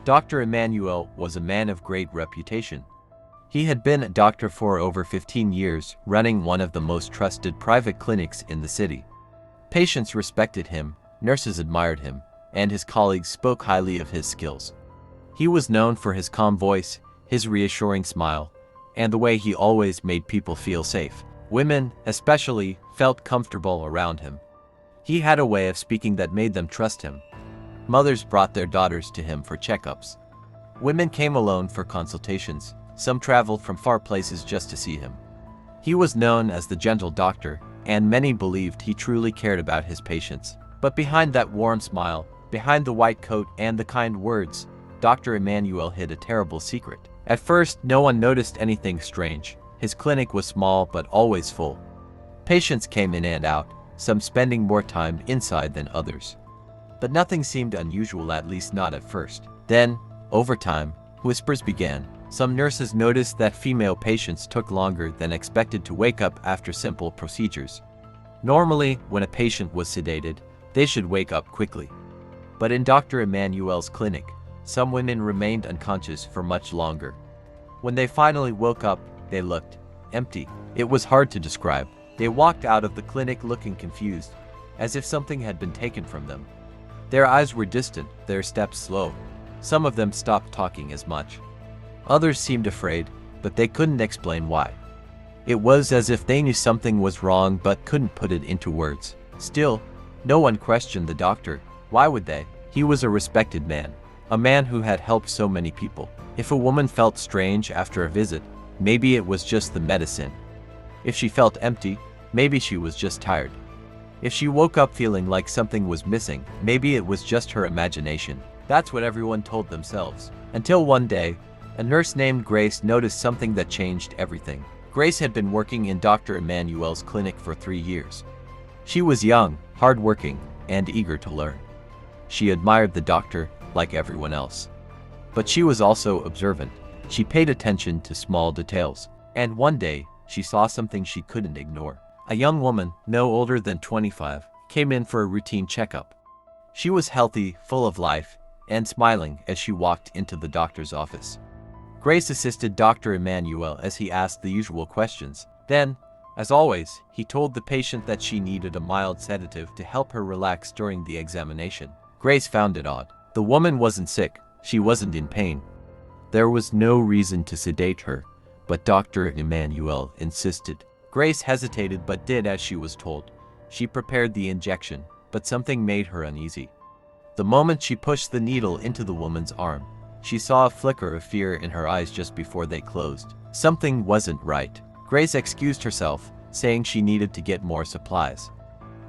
Dr. Emmanuel was a man of great reputation. He had been a doctor for over 15 years, running one of the most trusted private clinics in the city. Patients respected him, nurses admired him, and his colleagues spoke highly of his skills. He was known for his calm voice, his reassuring smile, and the way he always made people feel safe. Women, especially, felt comfortable around him. He had a way of speaking that made them trust him. Mothers brought their daughters to him for checkups. Women came alone for consultations. Some traveled from far places just to see him. He was known as the gentle doctor, and many believed he truly cared about his patients. But behind that warm smile, behind the white coat and the kind words, Dr. Emmanuel hid a terrible secret. At first, no one noticed anything strange. His clinic was small but always full. Patients came in and out, some spending more time inside than others. But nothing seemed unusual, at least not at first. Then, over time, whispers began. Some nurses noticed that female patients took longer than expected to wake up after simple procedures. Normally, when a patient was sedated, they should wake up quickly. But in Dr. Emmanuel's clinic, some women remained unconscious for much longer. When they finally woke up, they looked empty. It was hard to describe. They walked out of the clinic looking confused, as if something had been taken from them. Their eyes were distant, their steps slow. Some of them stopped talking as much. Others seemed afraid, but they couldn't explain why. It was as if they knew something was wrong but couldn't put it into words. Still, no one questioned the doctor. Why would they? He was a respected man, a man who had helped so many people. If a woman felt strange after a visit, maybe it was just the medicine. If she felt empty, maybe she was just tired. If she woke up feeling like something was missing, maybe it was just her imagination. That's what everyone told themselves. Until one day, a nurse named Grace noticed something that changed everything. Grace had been working in Dr. Emmanuel's clinic for 3 years. She was young, hardworking, and eager to learn. She admired the doctor like everyone else. But she was also observant. She paid attention to small details. And one day, she saw something she couldn't ignore. A young woman, no older than 25, came in for a routine checkup. She was healthy, full of life, and smiling as she walked into the doctor's office. Grace assisted Dr. Emmanuel as he asked the usual questions. Then, as always, he told the patient that she needed a mild sedative to help her relax during the examination. Grace found it odd. The woman wasn't sick. She wasn't in pain. There was no reason to sedate her, but Dr. Emmanuel insisted. Grace hesitated but did as she was told. She prepared the injection, but something made her uneasy. The moment she pushed the needle into the woman's arm, she saw a flicker of fear in her eyes just before they closed. Something wasn't right. Grace excused herself, saying she needed to get more supplies.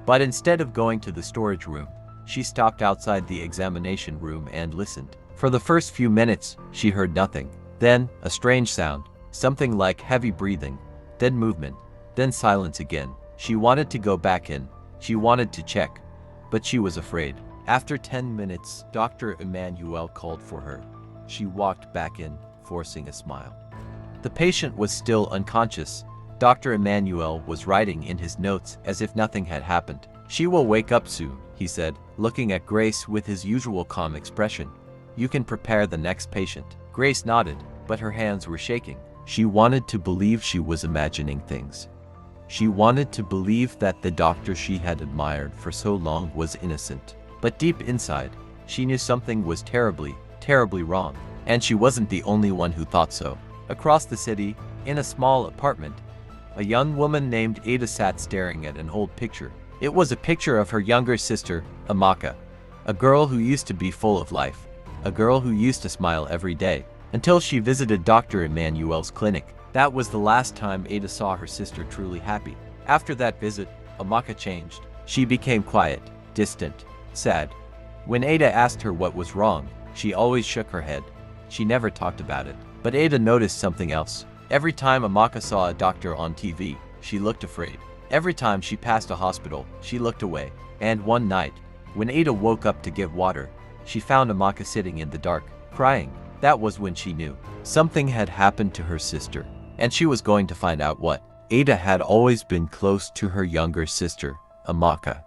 But instead of going to the storage room, she stopped outside the examination room and listened. For the first few minutes, she heard nothing. Then, a strange sound, something like heavy breathing, then movement, then silence again. She wanted to go back in. She wanted to check, but she was afraid. After 10 minutes, Dr. Emmanuel called for her. She walked back in, forcing a smile. The patient was still unconscious. Dr. Emmanuel was writing in his notes as if nothing had happened. "She will wake up soon," he said, looking at Grace with his usual calm expression. "You can prepare the next patient." Grace nodded, but her hands were shaking. She wanted to believe she was imagining things. She wanted to believe that the doctor she had admired for so long was innocent. But deep inside, she knew something was terribly, terribly wrong. And she wasn't the only one who thought so. Across the city, in a small apartment, a young woman named Ada sat staring at an old picture. It was a picture of her younger sister, Amaka, a girl who used to be full of life, a girl who used to smile every day, until she visited Dr. Emmanuel's clinic. That was the last time Ada saw her sister truly happy. After that visit, Amaka changed. She became quiet, distant, sad. When Ada asked her what was wrong, she always shook her head. She never talked about it. But Ada noticed something else. Every time Amaka saw a doctor on TV, she looked afraid. Every time she passed a hospital, she looked away. And one night, when Ada woke up to get water, she found Amaka sitting in the dark, crying. That was when she knew something had happened to her sister, and she was going to find out what. Ada had always been close to her younger sister, Amaka.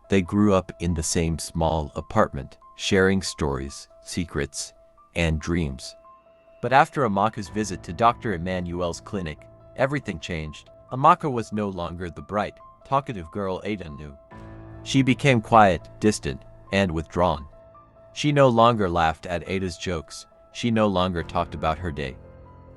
They grew up in the same small apartment, sharing stories, secrets, and dreams. But after Amaka's visit to Dr. Emmanuel's clinic, everything changed. Amaka was no longer the bright, talkative girl Ada knew. She became quiet, distant, and withdrawn. She no longer laughed at Ada's jokes. She no longer talked about her day.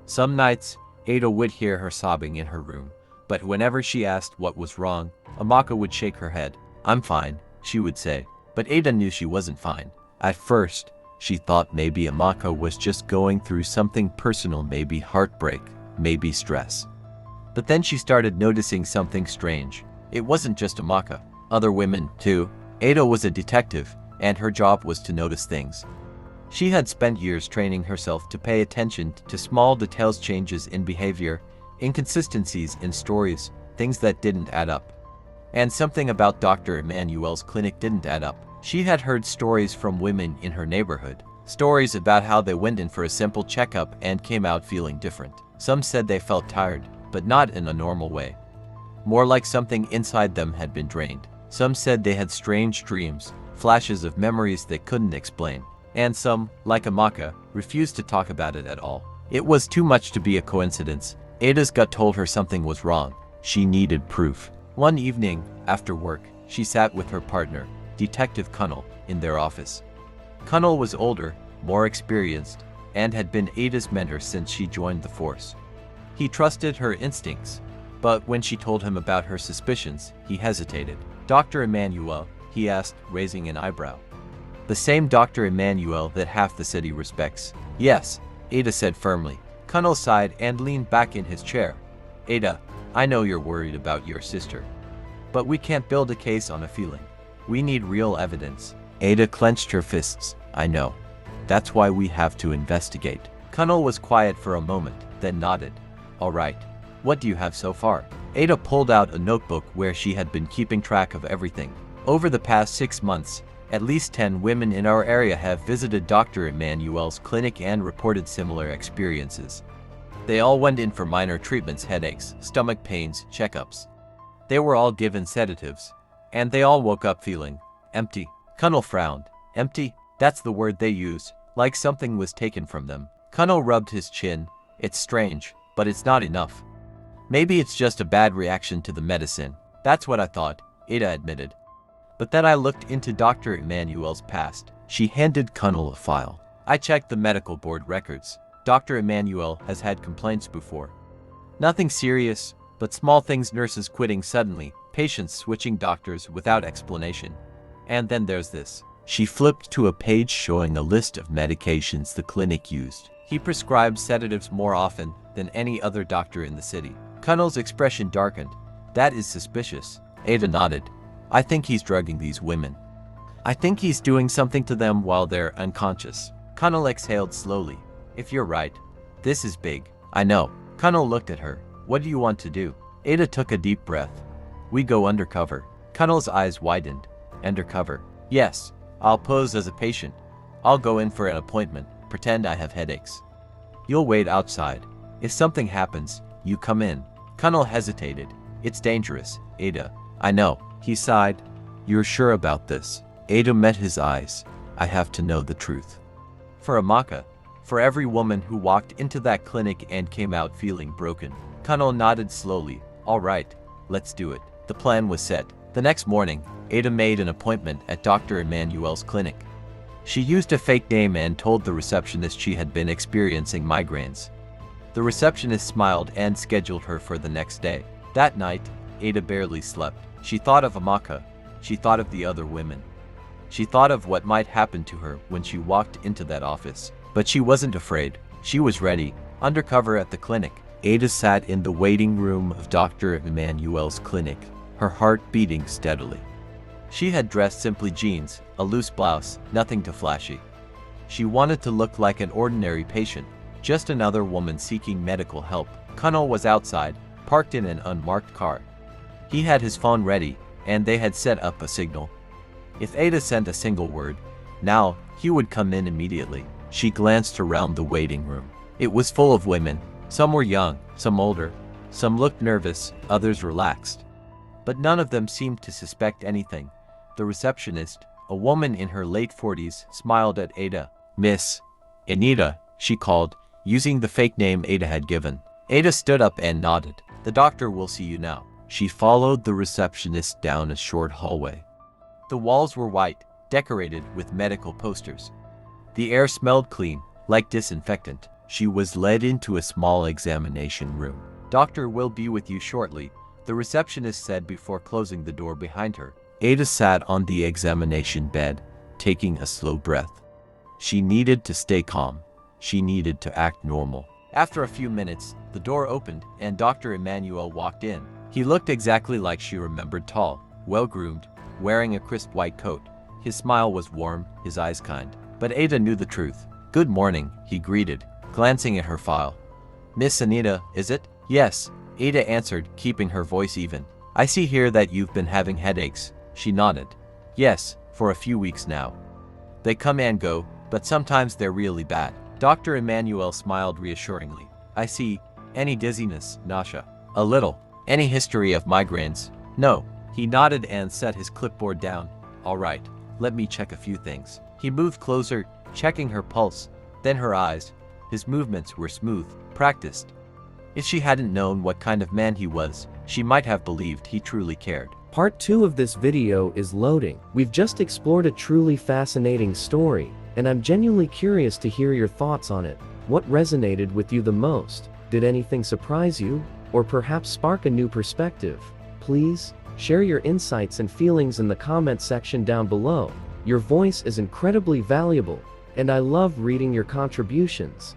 Some nights, Ada would hear her sobbing in her room, but whenever she asked what was wrong, Amaka would shake her head. "I'm fine," she would say. But Ada knew she wasn't fine. At first, she thought maybe Amaka was just going through something personal, maybe heartbreak, maybe stress. But then she started noticing something strange. It wasn't just Amaka. Other women, too. Ada was a detective, and her job was to notice things. She had spent years training herself to pay attention to small details, changes in behavior, inconsistencies in stories, things that didn't add up. And something about Dr. Emmanuel's clinic didn't add up. She had heard stories from women in her neighborhood. Stories about how they went in for a simple checkup and came out feeling different. Some said they felt tired, but not in a normal way. More like something inside them had been drained. Some said they had strange dreams, flashes of memories they couldn't explain. And some, like Amaka, refused to talk about it at all. It was too much to be a coincidence. Ada's gut told her something was wrong. She needed proof. One evening, after work, she sat with her partner, Detective Kunnel, in their office. Kunnel was older, more experienced, and had been Ada's mentor since she joined the force. He trusted her instincts, but when she told him about her suspicions, he hesitated. "Dr. Emmanuel?" he asked, raising an eyebrow. "The same Dr. Emmanuel that half the city respects." "Yes," Ada said firmly. Kunnel sighed and leaned back in his chair. "Ada, I know you're worried about your sister. But we can't build a case on a feeling. We need real evidence." Ada clenched her fists. "I know. That's why we have to investigate." Kunnel was quiet for a moment, then nodded. "All right. What do you have so far?" Ada pulled out a notebook where she had been keeping track of everything. "Over the past 6 months, at least 10 women in our area have visited Dr. Emmanuel's clinic and reported similar experiences. They all went in for minor treatments, headaches, stomach pains, checkups. They were all given sedatives, and they all woke up feeling empty." Kunnel frowned. "Empty? That's the word they use, like something was taken from them." Kunnel rubbed his chin. "It's strange, but it's not enough. Maybe it's just a bad reaction to the medicine." "That's what I thought," Ada admitted. "But then I looked into Dr. Emmanuel's past." She handed Kunnel a file. "I checked the medical board records. Dr. Emmanuel has had complaints before. Nothing serious, but small things: nurses quitting suddenly, patients switching doctors without explanation. And then there's this." She flipped to a page showing a list of medications the clinic used. "He prescribed sedatives more often than any other doctor in the city." Kunnel's expression darkened. "That is suspicious." Ada nodded. "I think he's drugging these women. I think he's doing something to them while they're unconscious." Kunnel exhaled slowly. "If you're right, this is big." "I know." Kunnel looked at her. "What do you want to do?" Ada took a deep breath. "We go undercover." Kunnel's eyes widened. "Undercover?" "Yes. I'll pose as a patient. I'll go in for an appointment, pretend I have headaches. You'll wait outside. If something happens, you come in." Kunnel hesitated. "It's dangerous, Ada." "I know." He sighed. "You're sure about this?" Ada met his eyes. "I have to know the truth." For Amaka, for every woman who walked into that clinic and came out feeling broken. Kunnel nodded slowly. "All right, let's do it." The plan was set. The next morning, Ada made an appointment at Dr. Emmanuel's clinic. She used a fake name and told the receptionist she had been experiencing migraines. The receptionist smiled and scheduled her for the next day. That night, Ada barely slept. She thought of Amaka. She thought of the other women. She thought of what might happen to her when she walked into that office. But she wasn't afraid. She was ready. Undercover at the clinic. Ada sat in the waiting room of Dr. Emmanuel's clinic, her heart beating steadily. She had dressed simply: jeans, a loose blouse, nothing too flashy. She wanted to look like an ordinary patient, just another woman seeking medical help. Kunnel was outside, parked in an unmarked car. He had his phone ready, and they had set up a signal. If Ada sent a single word, now, he would come in immediately. She glanced around the waiting room. It was full of women. Some were young, some older. Some looked nervous, others relaxed. But none of them seemed to suspect anything. The receptionist, a woman in her late 40s, smiled at Ada. "Miss, Anita, she called, using the fake name Ada had given. Ada stood up and nodded. The doctor will see you now. She followed the receptionist down a short hallway. The walls were white, decorated with medical posters. The air smelled clean, like disinfectant. She was led into a small examination room. Doctor will be with you shortly, the receptionist said before closing the door behind her. Ada sat on the examination bed, taking a slow breath. She needed to stay calm. She needed to act normal. After a few minutes, the door opened and Dr. Emmanuel walked in. He looked exactly like she remembered, tall, well-groomed, wearing a crisp white coat. His smile was warm, his eyes kind. But Ada knew the truth. "Good morning," he greeted, glancing at her file. "Miss Anita, is it?" "Yes," Ada answered, keeping her voice even. "I see here that you've been having headaches." She nodded. "Yes, for a few weeks now. They come and go, but sometimes they're really bad." Dr. Emmanuel smiled reassuringly. "I see. Any dizziness, nausea?" "A little." "Any history of migraines?" "No." He nodded and set his clipboard down. "All right, let me check a few things." He moved closer, checking her pulse, then her eyes. His movements were smooth, practiced. If she hadn't known what kind of man he was, she might have believed he truly cared. Part 2 of this video is loading. We've just explored a truly fascinating story, and I'm genuinely curious to hear your thoughts on it. What resonated with you the most? Did anything surprise you? Or perhaps spark a new perspective? Please, share your insights and feelings in the comment section down below. Your voice is incredibly valuable, and I love reading your contributions.